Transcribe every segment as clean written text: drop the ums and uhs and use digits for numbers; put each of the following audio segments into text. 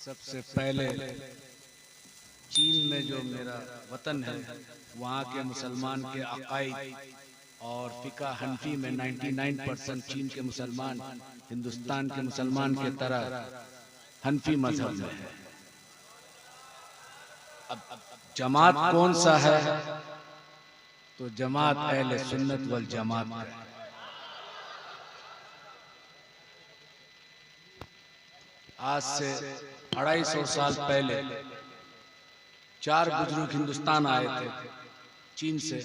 सबसे पहले चीन में जो मेरा वतन है, वहाँ के मुसलमान के अकायद और फ़िक़्ह हनफी में 99% चीन के मुसलमान हिंदुस्तान के मुसलमान के तरह हनफी मजहब में है। अब जमात कौन सा है? तो जमात अहले सुन्नत वल जमात है। आज से 250 साल पहले 4 बुजुर्ग हिंदुस्तान आए थे चीन से।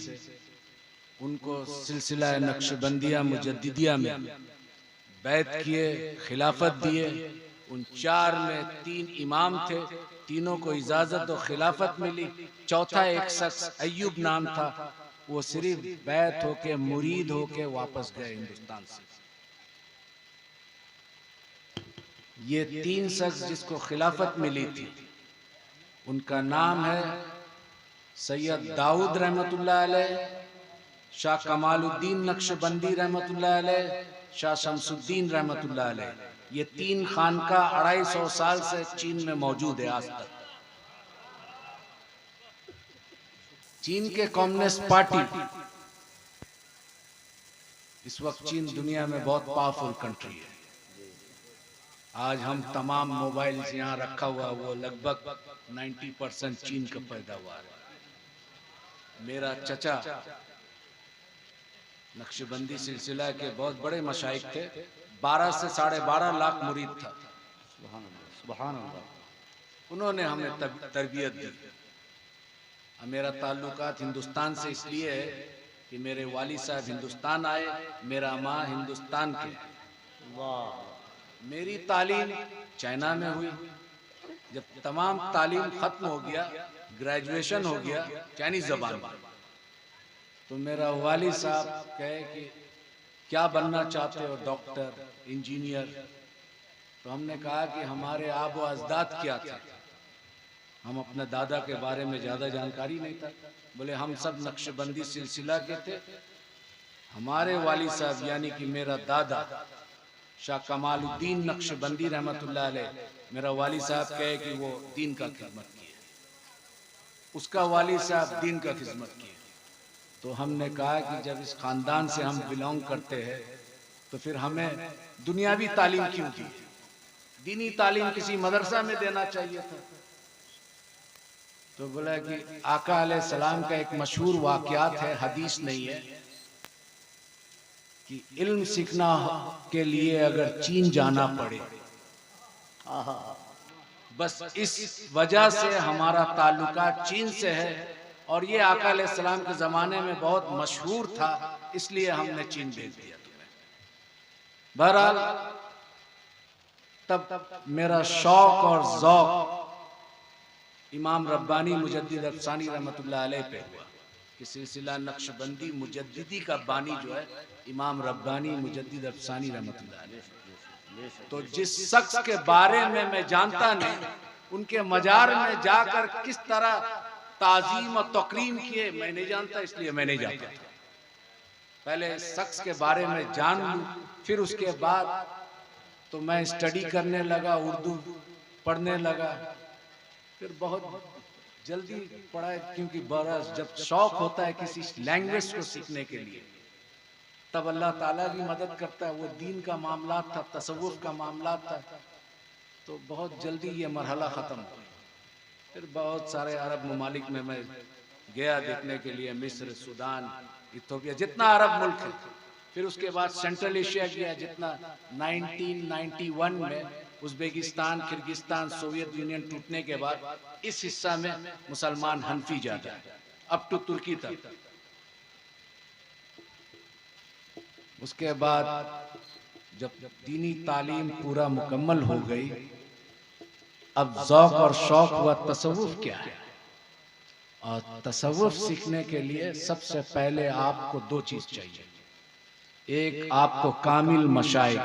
उनको सिलसिला नक्शबंदिया मुजद्दिदिया में बैत किए, खिलाफत दिए। उन 4 में 3 इमाम थे, तीनों को इजाजत और खिलाफत मिली। चौथा एक शख्स अय्यूब नाम था, वो सिर्फ बैत होके मुरीद होके वापस गए हिंदुस्तान से। ये 3 शख्स जिसको खिलाफत मिली थी, उनका नाम है सैयद दाऊद रहमतुल्लाह अलैह, शाह कमालुद्दीन नक्शबंदी रहमतुल्लाह अलैह, शाह शमसुद्दीन रहमतुल्लाह अलैह। ये 3 खानका 250 साल से चीन में मौजूद है आज तक। चीन के कम्युनिस्ट पार्टी इस वक्त चीन दुनिया में बहुत पावरफुल कंट्री है। आज हम तमाम मोबाइल्स यहाँ रखा हुआ, वो लगभग 90% चीन का पैदावार है। मेरा चचा नक्शबंदी सिलसिला के बहुत बड़े मशाइख थे, 12 से 12.5 लाख मुरीद था। सुभान अल्लाह। उन्होंने हमें तरबियत दी। मेरा ताल्लुकात हिंदुस्तान से इसलिए है कि मेरे वाली साहब हिंदुस्तान आए, मेरा माँ हिंदुस्तान के। मेरी तालीम चाइना में हुई। जब तमाम तालीम खत्म हो गया, ग्रेजुएशन हो गया चाइनीज जबान में, तो मेरा वाली साहब कहे कि क्या बनना चाहते हो? Doctor, engineer. तो हमने कहा कि हमारे आबो अजदाद क्या थे, हम अपने दादा के बारे में ज़्यादा जानकारी नहीं था। बोले हम सब नक्शबंदी सिलसिला के थे। हमारे वाली साहब यानी कि मेरा दादा शाह कमालुद्दीन नक्शबंदी रहमतुल्लाह अलैह, मेरा वाली साहब कहे कि वो दीन का खिदमत किए, उसका वाली साहब दीन का खिदमत किए। तो हमने कहा कि जब इस खानदान से हम बिलोंग करते हैं तो फिर हमें दुनियावी तालीम क्यों दी? दीनी तालीम किसी मदरसा में देना चाहिए था। तो बोला कि आका अलैहिस्सलाम का एक मशहूर वाक़यात है, हदीस नहीं है, कि इल्म सीखना के लिए अगर चीन जाना पड़े, बस इस वजह से हमारा ताल्लुका चीन से है। और ये आका अलैहिस्सलाम के ज़माने में बहुत मशहूर था, इसलिए हमने चीन भेज दिया तुम्हें। बहरहाल तब मेरा शौक और ज़ौक़ इमाम रब्बानी मुजद्दिद अफ़सानी रहमतुल्लाह अलैह पे हुआ कि सिलसिला नक्शबंदी मुजद्दिदी का बानी जो है इमाम रब्बानी मुजद्दिद अफ़सानी रहमतुल्लाह अलैह। तो जिस शख्स के बारे में मैं जानता नहीं, उनके मजार में जाकर किस तरह ताज़ीम और तकरीम किए मैं नहीं जानता, इसलिए मैं नहीं जाता था। पहले इस शख्स के बारे में जान लूँ, फिर उसके बाद तो मैं स्टडी करने लगा, उर्दू पढ़ने लगा। फिर बहुत जल्दी पढ़ा, क्योंकि बड़ा जब शौक होता है किसी लैंग्वेज को सीखने के लिए, तब अल्लाह ताला भी मदद करता है। वो दीन का मामला था, तसव्वुफ का मामला था, तो बहुत जल्दी ये मरहला ख़त्म हो। फिर बहुत सारे अरब ममालिक में मैं गया देखने के लिए, मिस्र, सूडान, इथियोपिया, जितना अरब मुल्क है। फिर उसके बाद सेंट्रल एशिया गया, जितना 1991 में उज़्बेकिस्तान, किर्गिस्तान, सोवियत यूनियन टूटने के बाद इस हिस्सा में मुसलमान हनफी ज़्यादा है, अप टू तुर्की तक। उसके बाद जब दीनी तालीम पूरा मुकम्मल हो गई, अब ज़ौक़ और शौक़ हुआ तसव्वुफ़ क्या है। और तसव्वुफ़ सीखने के लिए सबसे पहले आपको 2 चीज़ चाहिए। एक आपको कामिल मशाइख,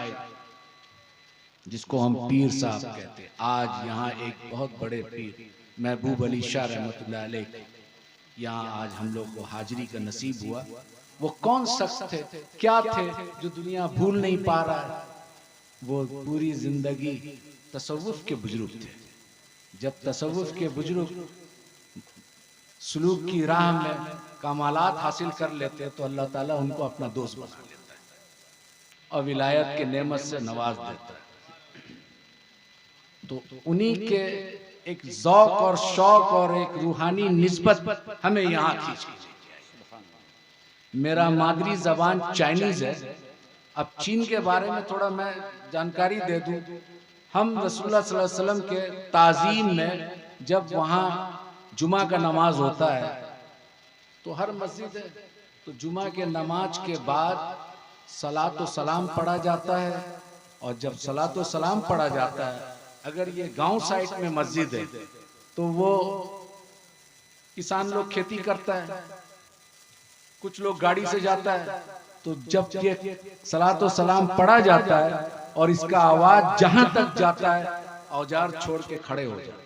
जिसको हम पीर साहब कहते हैं। आज यहाँ एक बहुत बड़े पीर महबूब अली शाह रहमतुल्लाह अलैह यहाँ आज हम लोग को हाजिरी का नसीब हुआ। वो कौन शख्स थे, क्या थे, जो दुनिया भूल नहीं पा रहा है? वो पूरी जिंदगी तसव्वुफ के बुजुर्ग थे। जब तसव्वुफ के बुजुर्ग सुलूक की राह में कमालात हासिल कर लेते तो अल्लाह ताला उनको अपना दोस्त बना लेता है और विलायत के नेमत से नवाज देता है। तो उन्हीं के एक ज़ौक़ और शौक़ और एक रूहानी निस्बत हमें यहाँ खींची। मेरा मादरी ज़बान चाइनीज़ है। अब चीन के बारे में थोड़ा मैं जानकारी दे दूं। हम रसूलुल्लाह सल्लल्लाहु अलैहि वसल्लम के ताज़ीम में जब वहाँ जुमा का नमाज होता है तो हर मस्जिद है, तो जुमा के नमाज के बाद सलातो सलाम पढ़ा जाता है। और जब सलातो सलाम पढ़ा जाता है, अगर ये गांव साइड में मस्जिद है तो वो किसान लोग खेती करता है, कुछ लोग गाड़ी से जाता है, तो जब ये सलातो सलाम पढ़ा जाता है और इसका आवाज जहां तक जाता है औजार छोड़ के खड़े हो जाते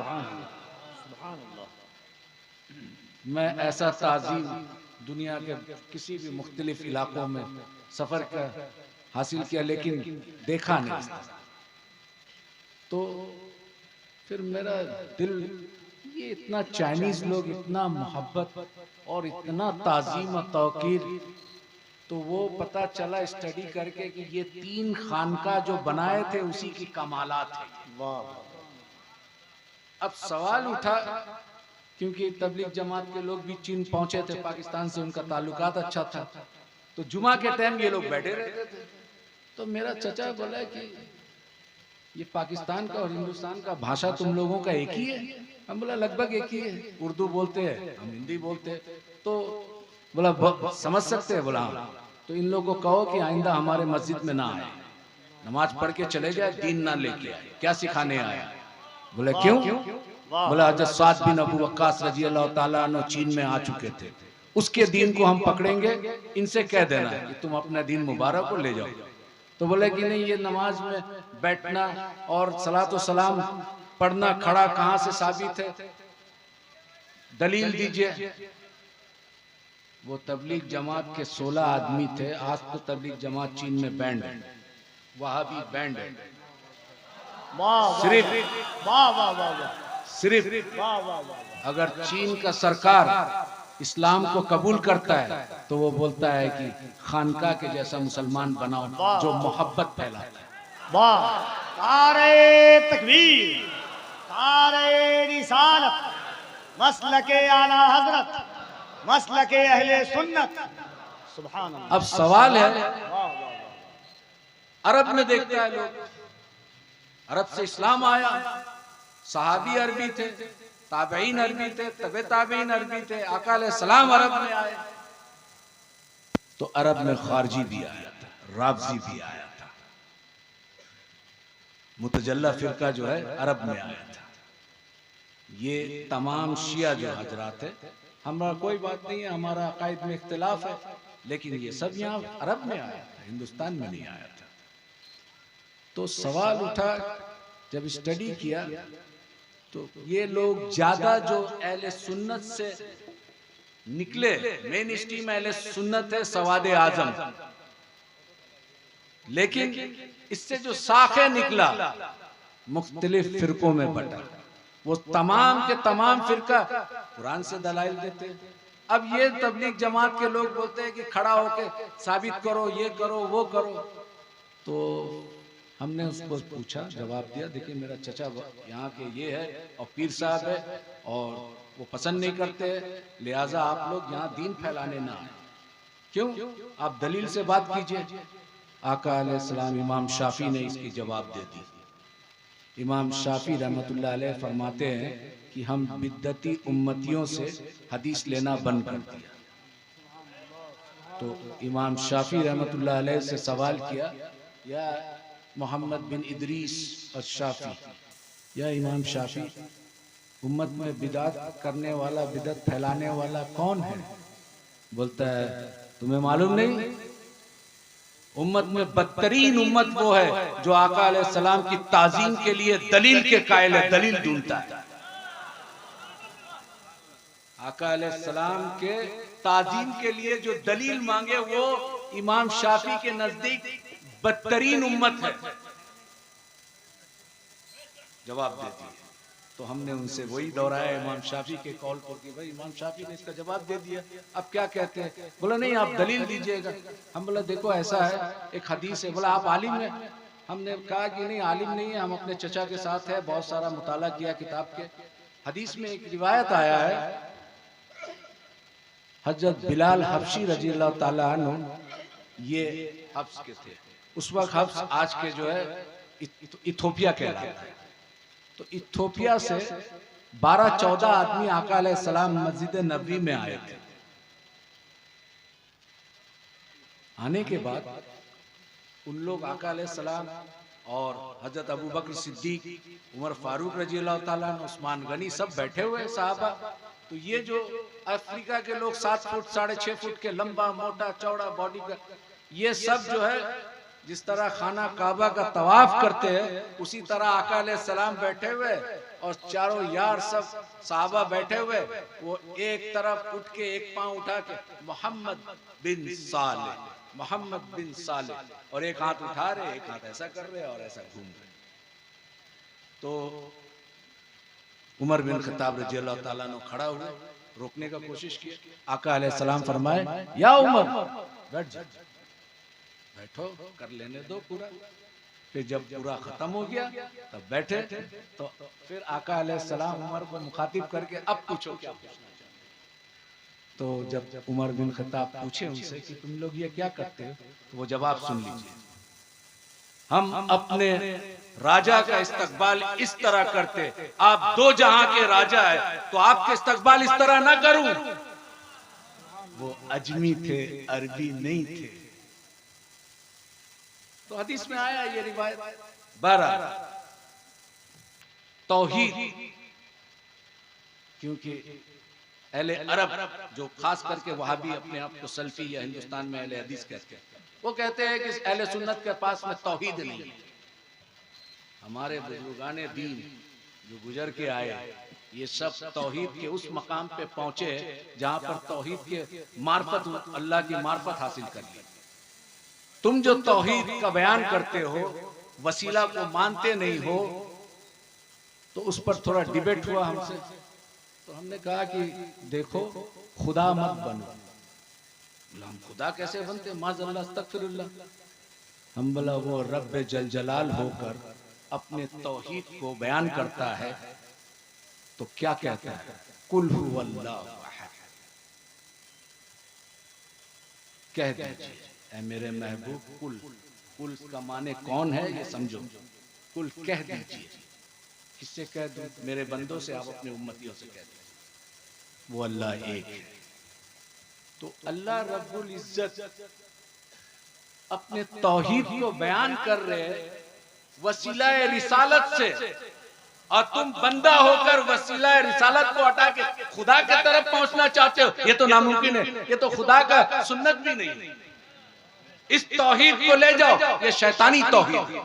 हैं। मैं ऐसा ताज़ीम दुनिया के किसी भी मुख्तलिफ इलाकों में सफर कर हासिल किया, लेकिन देखा नहीं। तो फिर मेरा दिल, ये इतना चाइनीज लोग इतना मोहब्बत और इतना ताज़ीम और तौकीर, तो वो पता चला स्टडी करके कि ये 3 खानका जो बनाए थे उसी की कमालात है। अब सवाल उठा, क्योंकि तबलीग जमात के लोग भी चीन पहुंचे थे, पाकिस्तान से उनका ताल्लुकात अच्छा था, तो जुमा के टाइम ये लोग बैठे रहते थे। तो मेरा चचा बोला कि ये पाकिस्तान का और हिंदुस्तान का भाषा तुम लोगों का एक ही है? हम बोला लगभग एक ही है, उर्दू बोलते हैं, हम हिंदी बोलते हैं। तो बोला समझ सकते हैं? बोला हाँ। तो इन लोगों को कहो कि आइंदा हमारे मस्जिद में ना आए, नमाज पढ़ के चले जाए, दीन ना लेके आए। क्या सिखाने आया? बोले क्यों? बोला हज़रत साद बिन अबू वक्कास रजी अल्लाह ताला अन्हु चीन में आ चुके थे, उसके दीन को हम पकड़ेंगे, इनसे कह देना कि तुम अपना दीन मुबारक को ले जाओ। तो बोले कि नहीं, ये नमाज में बैठना और सलात व सलाम पढ़ना खड़ा कहाँ से साबित है, दलील दीजिए। वो तबलीग जमात के 16 आदमी थे। आज तो तबलीग जमात चीन में बैंड है, वहाबी बैंड है, सिर्फ अगर चीन का सरकार इस्लाम को कबूल करता है तो वो बोलता है कि खानका के जैसा मुसलमान बनाओ जो मोहब्बत फैलाता है। नारे तकबीर, नारे रिसालत, मसलके आला हजरत, मसलके अहले सुन्नत। सुभान अल्लाह। अब सवाल है, अरब में देखता है लोग, अरब से इस्लाम आया, सहाबी अरबी थे, ताबईन अरबी थे, तबे ताबईन अरबी थे, आका अलैहिस्सलाम अरब में आए। तो अरब में खारजी भी आया था, राबजी भी आया था, मुतजल्ला फिरका जो है अरब में आया था। ये तमाम शिया जो हजरात है, हमारा कोई बात नहीं है, हमारा अकायद में इख्तिलाफ है, लेकिन ये सब यहाँ अरब में आया था, हिंदुस्तान में नहीं आया था। तो सवाल उठा, जब स्टडी किया तो ये लोग ज्यादा जो अहले सुन्नत से निकले, मेन स्ट्रीम अहले सुन्नत है सवादे आजम, लेकिन इससे जो साखे निकला मुख्तलिफ फिरकों में बटा। वो तमाम के तमाम फिरका कुरान से दलाइल देते हैं। अब ये तबलीग जमात के लोग बोलते हैं कि खड़ा होके साबित करो, ये करो, वो करो। तो हमने उसको पूछा, जवाब दिया, देखिए मेरा चचा यहाँ के ये है और पीर साहब है और वो पसंद नहीं करते, लिहाजा आप लोग यहाँ दीन फैलाने ना आए। क्यों? आप दलील से बात कीजिए। आका अलैहिस्सलाम इमाम शाफी ने इसकी जवाब दे दी। इमाम शाफी रहमतुल्लाह अलैह फरमाते हैं कि हम बिद्दती उम्मतियों से हदीस लेना बंद कर दिया। तो इमाम शाफी रहमतुल्लाह अलैह से सवाल किया, या मोहम्मद बिन इदरीस अश-शाफी, या इमाम शाफी, उम्मत में बिदअत करने वाला, बिदअत फैलाने वाला कौन है? बोलता है तुम्हें मालूम नहीं? उम्मत में बदतरीन उम्मत वो है जो आका अलैहिस्सलाम की ताजीम के लिए दलील के कायल है, दलील ढूंढता है। आका अलैहिस्सलाम के ताजीम के लिए जो दलील मांगे वो इमाम शाफी के नजदीक बदतरीन उम्मत है। जवाब दे दिए। तो हमने उनसे वही दोहराया इमाम शाफी के कौल को कि भाई इमाम शाफी ने इसका जवाब दे दिया, अब क्या कहते हैं? बोला नहीं आप दलील दीजिएगा। हम बोला देखो ऐसा है, एक हदीस है। बोला आप आलिम हैं? हमने कहा कि नहीं आलिम नहीं है, हम अपने चचा के साथ है, बहुत सारा मुताला किया किताब के। हदीस में एक रिवायत आया है, हजरत बिलाल हबशी रजी अल्लाह ताला अन्हु, ये हब्स के थे उस वक्त। हब्स आज के जो है इथोपिया कहलाता है। तो इथोपिया से 12-14 आदमी आका अलैहिस्सलाम मस्जिद नबवी में आए थे। आने के बाद उन लोग आका अलैहिस्सलाम और हजरत अबू बकर सिद्दीक, उमर फारूक रजी अल्लाह ताला, उस्मान गनी सब बैठे हुए साहबा। तो ये जो अफ्रीका के लोग 7 फुट 6.5 फुट के लंबा मोटा चौड़ा बॉडी का, ये सब जो है जिस तरह खाना काबा का तवाफ करते हैं उसी तरह आका अलैहिस्सलाम बैठे हुए और चारों यार सब साहबा बैठे हुए। वो एक तरफ उठ के एक पांव उठा के मोहम्मद बिन साले, मोहम्मद बिन साले, और एक हाथ उठा रहे, एक हाथ ऐसा कर रहे और ऐसा घूम रहे। तो उमर बिन खत्ताब रजी अल्लाह ताला ने खड़ा हुए, रोकने का कोशिश की। आका अलैहिस्सलाम फरमाए या उमर बैठ जा, बैठो, कर लेने दो पूरा। फिर जब पूरा खत्म हो गया तब बैठे। तो फिर आका अलैहिस्सलाम उमर को मुखातिब करके अब पूछो क्या पूछना चाहते। तो जब उमर बिन खत्ताब पूछे उनसे कि तुम लोग ये क्या करते हो, तो वो जवाब सुन लीजिए। हम अपने राजा का इस्तकबाल इस तरह करते, आप 2 जहां के राजा है तो आपके इस्तकबाल इस तरह ना करूं। वो अजमी थे, अरबी नहीं थे। तो हदीस में आया ये रिवायत। 12 तौहीद, क्योंकि अहले अरब जो खास करके वहाबी अपने आप को सल्फी या हिंदुस्तान में अहले हदीस कहते हैं, वो कहते हैं कि अहले सुन्नत के पास में तौहीद नहीं है। हमारे बुजुर्गाने दीन जो गुजर के आए, ये सब तौहीद के उस मकाम पे पहुंचे जहां पर तौहीद के मार्फत, अल्लाह की मार्फत हासिल कर ली। तुम जो तौहीद का बयान करते हो, वसीला को मानते नहीं हो, तो उस पर थोड़ा डिबेट हुआ हमसे। तो हमने कहा कि देखो खुदा मत बनो। हम खुदा कैसे बनते, माज़अल्लाह अस्तगफिरुल्लाह। हम बोला वो रब्बे जल जलाल होकर अपने तौहीद को बयान करता है तो क्या कहता है, कुल हुवल्लाहु अहद, कह दीजिए ऐ मेरे महबूब कुल। कुल का माने कौन है ये समझो, कुल कह दीजिए। किससे कह दूं? मेरे बंदों से, आप अपने उम्मतियों से कह दीजिए वो अल्लाह एक है। तो अल्लाह रब्बुल इज्जत अपने तौहीद को बयान कर रहे वसीला रिसालत से, और तुम बंदा होकर वसीला रिसालत को हटा के खुदा की तरफ पहुंचना चाहते हो। ये तो नामुमकिन है, ये तो खुदा का सुन्नत भी नहीं। इस तौहीद को ले जाओ, ये शैतानी तौहीद।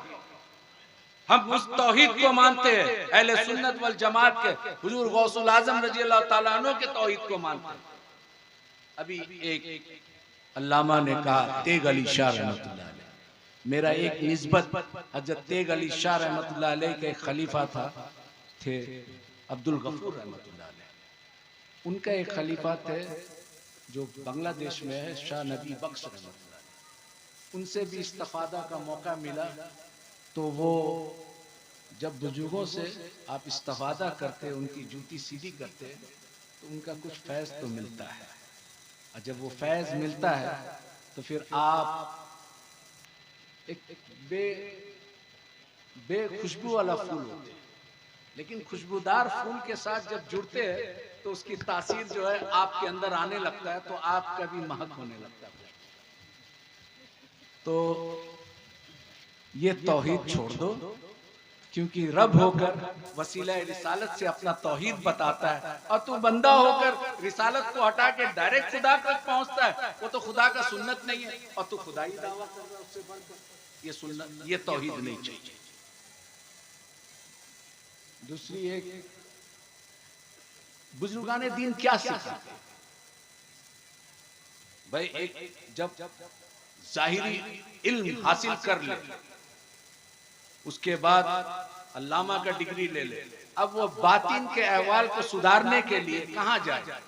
हम उस तौहीद को मानते हैं, अहले सुन्नत वल जमात के हुजूर गौसुल आजम रजी अल्लाह ताला अन्हु के तौहीद को मानते हैं। अभी एक अल्लामा ने कहा, तेग अली शाह रहमतुल्लाह अलैह, मेरा एक निस्बत हजरत तेग अली शाह रहमतुल्लाह अलैह के खलीफा थे अब्दुल गफूर रहमतुल्लाह अलैह। उनका एक खलीफा थे जो बांग्लादेश में है, शाह नबी बख्श रहमतुल्लाह। उनसे भी इस्तिफादा का मौका मिला। तो वो जब बुजुर्गों से आप इस्तिफादा करते, उनकी जूती सीधी करते, तो उनका कुछ फैज़ तो मिलता है। और जब वो फैज़ मिलता है तो फिर आप एक बेखुशबू वाला फूल होते हैं, लेकिन खुशबूदार फूल के साथ जब जुड़ते हैं तो उसकी तासीर जो है आपके अंदर आने लगता है, तो आपका भी महक होने लगता है। तो ये तौहीद छोड़ दो, क्योंकि रब होकर वसीला रिसालत से अपना तौहीद बताता है, और तू बंदा होकर रिसालत को हटा के डायरेक्ट खुदा तक पहुंचता है। वो तो खुदा का सुन्नत नहीं है, और तू खुदा ही दावा कर रहा है उससे बढ़कर। ये सुन्नत, ये तौहीद नहीं चाहिए। दूसरी एक, बुजुर्गाने दीन क्या सिखाते भाई, एक जब जाहिरी इल्म हासिल कर ले, उसके बाद अल्लामा का डिग्री ले ले, अब वो बातिन के अहवाल को सुधारने के लिए कहां जाए?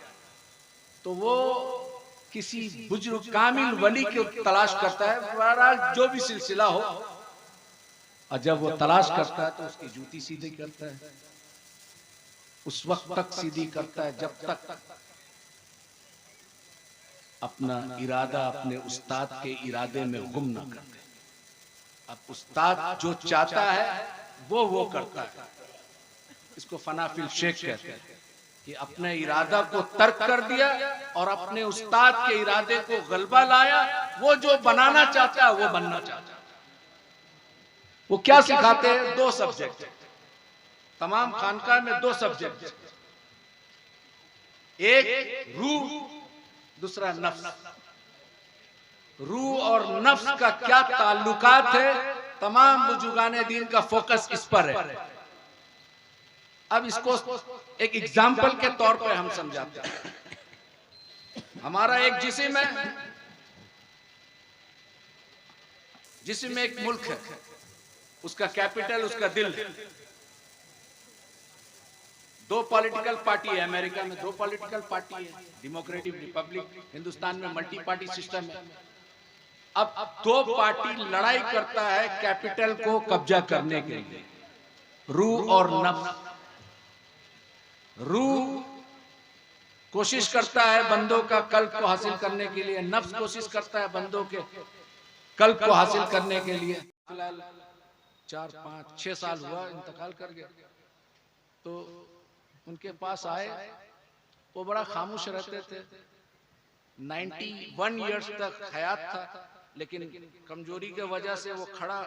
तो वो किसी बुजुर्ग कामिल वली की तलाश करता है। बहरहाल जो भी सिलसिला हो, और जब वो तलाश करता है तो उसकी जूती सीधी करता है, उस वक्त तक सीधी करता है जब तक अपना इरादा अपने उस्ताद के इरादे में गुम ना कर दे। अब उस्ताद जो चाहता है वो करता है। इसको फनाफिल शेख कहते हैं कि अपने इरादा को तर्क कर दिया और अपने उस्ताद के इरादे को गलबा लाया। वो जो बनाना चाहता है वो बनना चाहता है। वो क्या सिखाते हैं? 2 सब्जेक्ट, तमाम खानकाह में 2 सब्जेक्ट, एक रूह, दूसरा नफ्स। रूह और नफ्स का क्या ताल्लुकात है, तमाम बुजुर्गाने दीन का फोकस इस पर है। अब इसको एक एग्जाम्पल के तौर पर हम समझाते हैं। हमारा एक जिस्म है, जिस्म में एक मुल्क है, उसका कैपिटल उसका दिल है। 2 पॉलिटिकल पार्टी है अमेरिका में, 2 पॉलिटिकल पार्टी है, डेमोक्रेटिक रिपब्लिक। हिंदुस्तान में मल्टी पार्टी सिस्टम है। अब 2 पार्टी लड़ाई करता है कैपिटल को कब्जा करने के लिए, रूह और नफ्स। रूह कोशिश करता है बंदों का कल्ब को हासिल करने के लिए, नफ्स कोशिश करता है बंदों के कल्ब को हासिल करने के लिए। फिलहाल 4, 5, 6 साल हुआ इंतकाल कर गया, तो उनके पास आए। वो बड़ा खामोश रहते थे, 91 ईयर्स तक हयात था, लेकिन कमजोरी के वजह से वो खड़ा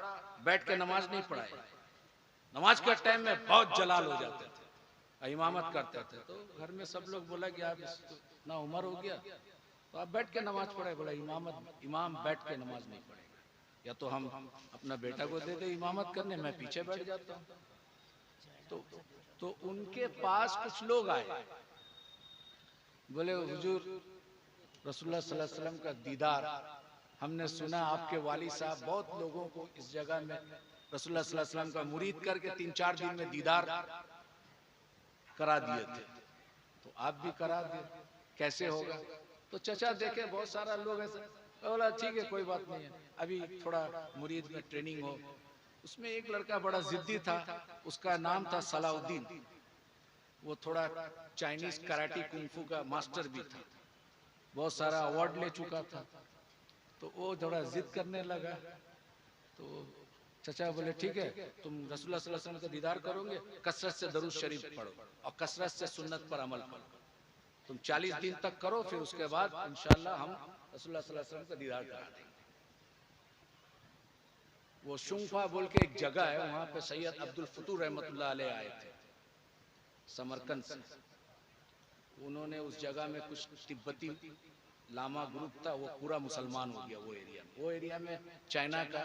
बैठ के नमाज नहीं पढ़ाए। नमाज के टाइम में बहुत जलाल हो जाते थे, इमामत करते थे। तो घर में सब लोग बोला कि आप इतना उम्र हो गया तो आप बैठ के नमाज पढ़े। बोला इमाम बैठ के नमाज नहीं पढ़ेगा, या तो हम अपना बेटा को दे दे इमामत करने, मैं पीछे बैठ जाता हूँ। तो उनके पास कुछ लोग आए, बोले हुजूर रसूलुल्लाह सल्लल्लाहु अलैहि वसल्लम का दीदार, हमने सुना आपके वालिद साहब बहुत लोगों को इस जगह में रसूलुल्लाह सल्लल्लाहु अलैहि वसल्लम का मुरीद करके 3-4 दिन में दीदार करा दिए थे, तो आप भी करा दिए, कैसे होगा? तो चचा देखे बहुत सारा लोग ऐसे, बोला ठीक है कोई बात नहीं है, अभी थोड़ा मुरीद में ट्रेनिंग हो। उसमें एक लड़का बड़ा जिद्दी था, उसका नाम था सलाउद्दीन। वो थोड़ा चाइनीज कराटे कुंफू का मास्टर भी था, बहुत सारा अवार्ड ले चुका था। तो वो थोड़ा जिद करने लगा। तो चचा बोले ठीक है, तुम रसूलुल्लाह सल्लल्लाहु अलैहि वसल्लम का दीदार करोगे, कसरत से दरूद शरीफ पढ़ो और कसरत से सुन्नत पर अमल करो। तुम 40 दिन तक करो, फिर उसके बाद इंशाअल्लाह हम रसूलुल्लाह सल्लल्लाहु अलैहि वसल्लम का दीदार करा देंगे। वो शुंफा बोल के एक जगह है, वहां पे सैयद अब्दुल फतूह रहमतुल्लाह अलैह आए थे समरकंद से। उन्होंने उस जगह में कुछ तिब्बती लामा ग्रुप था, वो पूरा मुसलमान हो गया। वो एरिया में चाइना का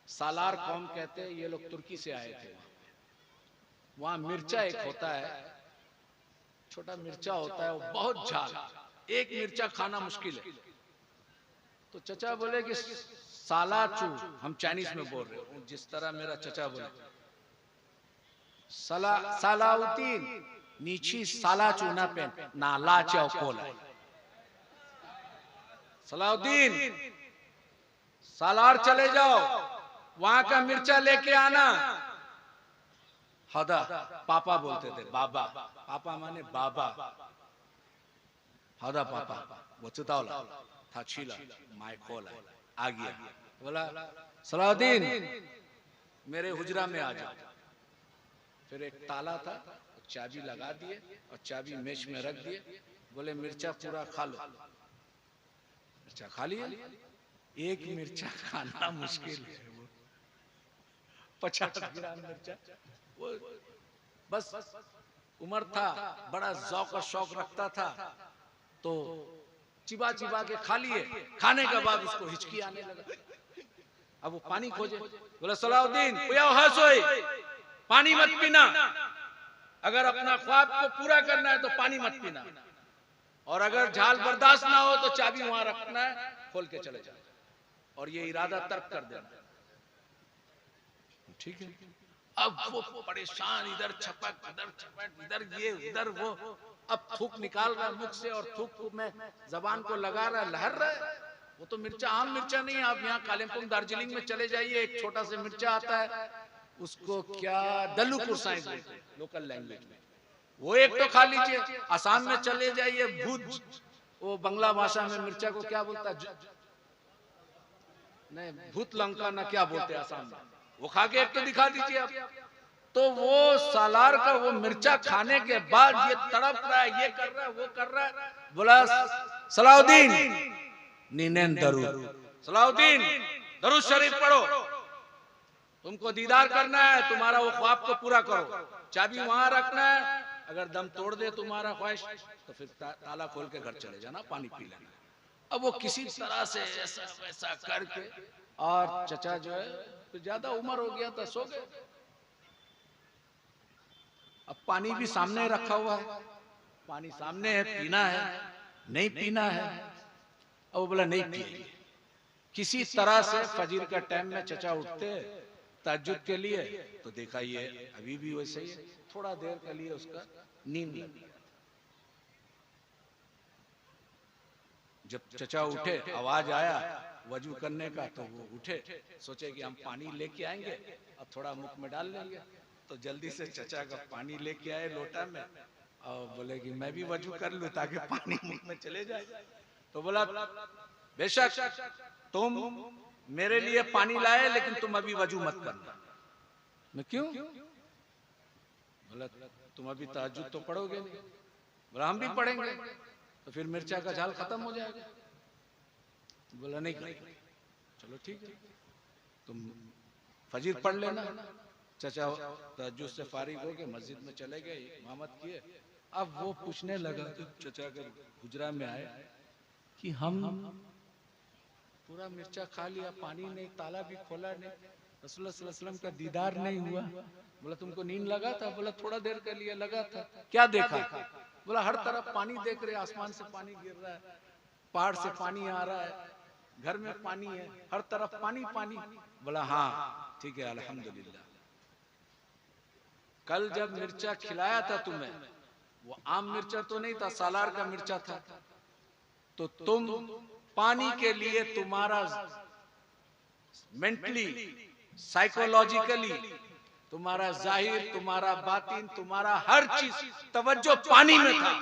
सालार कौम कहते हैं, ये लोग तुर्की से आए थे। वहां मिर्चा एक होता है, छोटा मिर्चा होता है, वो बहुत झाल, एक मिर्चा खाना मुश्किल है। तो चचा बोले कि सालाचू, हम चाइनीज में बोल रहे हो, जिस तरह मेरा चचा बोले सालाउद्दीन नीची सालाचू ना पेन ना लाचा कोला। सलाउद्दीन सालार चले जाओ, वहां का मिर्चा लेके आना। हदा पापा बोलते थे, बाबा, पापा माने बाबा, हदा पापा वो चुतावला था छीला माय खोला आ गया। बोला सलाउद्दीन मेरे हुजरा में आ जाओ। फिर एक ताला था, चाबी लगा दिए और चाबी मेज में रख दिए। बोले मिर्चा पूरा खा लो। मिर्चा खा लिया। एक मिर्चा खाना मुश्किल है, वो 50 ग्राम मिर्चा। वो बस उम्र था, बड़ा ज़ौक़ और शौक रखता था, तो चिबा चिबा के खा लिए। खाने के बाद उसको हिचकी आने लगा। अब वो पानी खोजे। बोला सलाउद्दीन पानी मत पीना, अगर अपना ख्वाब को पूरा करना है तो पानी मत पीना, और अगर झाल बर्दाश्त ना हो तो चाबी वहां रखना है, खोल के चले जाओ और ये इरादा तर्क कर देना। ठीक है, अब वो परेशान, इधर छपट, इधर ये उधर वो। अब थूक निकाल रहा है मुख से और थूक में जबान को लगा रहा है, लहर रहा है। वो तो मिर्चा, आम मिर्चा नहीं है। आप यहाँ कालिम्पोंग दार्जिलिंग में चले जाइए, एक छोटा सा मिर्चा आता है, उसको क्या डल्लू कुरसाई बोलते हैं लोकल लैंग्वेज में। वो एक तो खा लीजिए। आसाम में चले जाइए, भूत, वो बंगला भाषा में मिर्चा को क्या बोलता है, नहीं भूत लंका ना क्या बोलते हैं आसाम में। वो खा के एक तो दिखा दीजिए आप। तो वो सालार का वो मिर्चा खाने के बाद ये तड़प रहा है, ये कर रहा है, वो कर रहा है। बोला सलाउद्दीन नीनेन दरूद, सलाउद्दीन दरूद शरीफ पढ़ो, तुमको दीदार करना है, तुम्हारा वो ख्वाब को पूरा करो। चाबी वहां रखना है, अगर दम तोड़ दे तुम्हारा ख्वाहिश तो फिर ताला खोल के घर चले जाना, पानी पी लेना। अब वो किसी तरह से ऐसा वैसा करके, और चचा जो है तो ज्यादा उम्र हो गया था, सो गए। अब पानी भी सामने रखा हुआ है, पानी सामने है, पीना है नहीं पीना है। अब वो बोला नहीं पिएंगे। किसी तरह से फजर का टाइम में चचा उठते तहज्जुद के लिए, तो देखा ये अभी भी वैसे ही है। थोड़ा देर के लिए उसका नींद लग गया। जब चचा उठे, आवाज आया वजू करने का, तो वो उठे, सोचे कि हम पानी लेके आएंगे, अब थोड़ा मुख में डाल लेंगे। तो जल्दी से चचा का पानी लेके आए लोटा में, और बोले कि मैं भी वजू कर लूं ताकि पानी मुख में चले जाए। तो बोला बेशक तुम मेरे लिए पानी लाए, लेकिन तुम अभी वजू मत करना। मैं क्यों? बोला तुम अभी तहज्जुद तो पढ़ोगे नहीं। बोला हम भी पढ़ेंगे, तो फिर मिर्चा का झाल खत्म हो जाएगा। बोला नहीं करेंगे। चलो ठीक है, तुम फजर पढ़ लेना। चचा तहज्जुद से फारिग हो के मस्जिद में चले गए, इमामत किए। अब वो पूछने लगा, तो चचा के हुजरा में आए कि हम पूरा मिर्चा खा लिया, पानी नहीं, ताला भी खोला नहीं, रसूलुल्लाह सल्लल्लाहु अलैहि वसल्लम का दीदार नहीं हुआ। बोला तुमको नींद लगा था? बोला थोड़ा देर के लिए लगा था। क्या देखा? बोला हर तरफ पानी देख रहे, आसमान से पानी गिर रहा है, पहाड़ से पानी आ रहा है, घर में पानी है, हर तरफ पानी पानी। बोला हाँ ठीक है अल्हम्दुलिल्लाह। कल जब मिर्चा खिलाया था तुम्हें, वो आम मिर्चा तो नहीं था, सालार का मिर्चा था। तो तुम पानी के लिए तुम्हारा मेंटली, साइकोलॉजिकली, तुम्हारा जाहिर, तुम्हारा बातिन, तुम्हारा हर चीज तवज्जो पानी में था।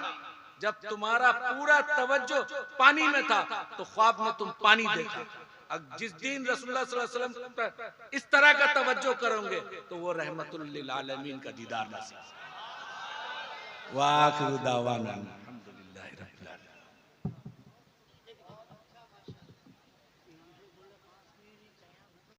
जब तुम्हारा पूरा तवज्जो पानी में था, तो ख्वाब में तुम पानी देखा। अब जिस दिन रसूलुल्लाह सल्लल्लाहु अलैहि वसल्लम पर इस तरह का तवज्जो करोगे, तो वो रहमतुल लिल आलमीन का दीदार नसीब। वाखिरु दावाना।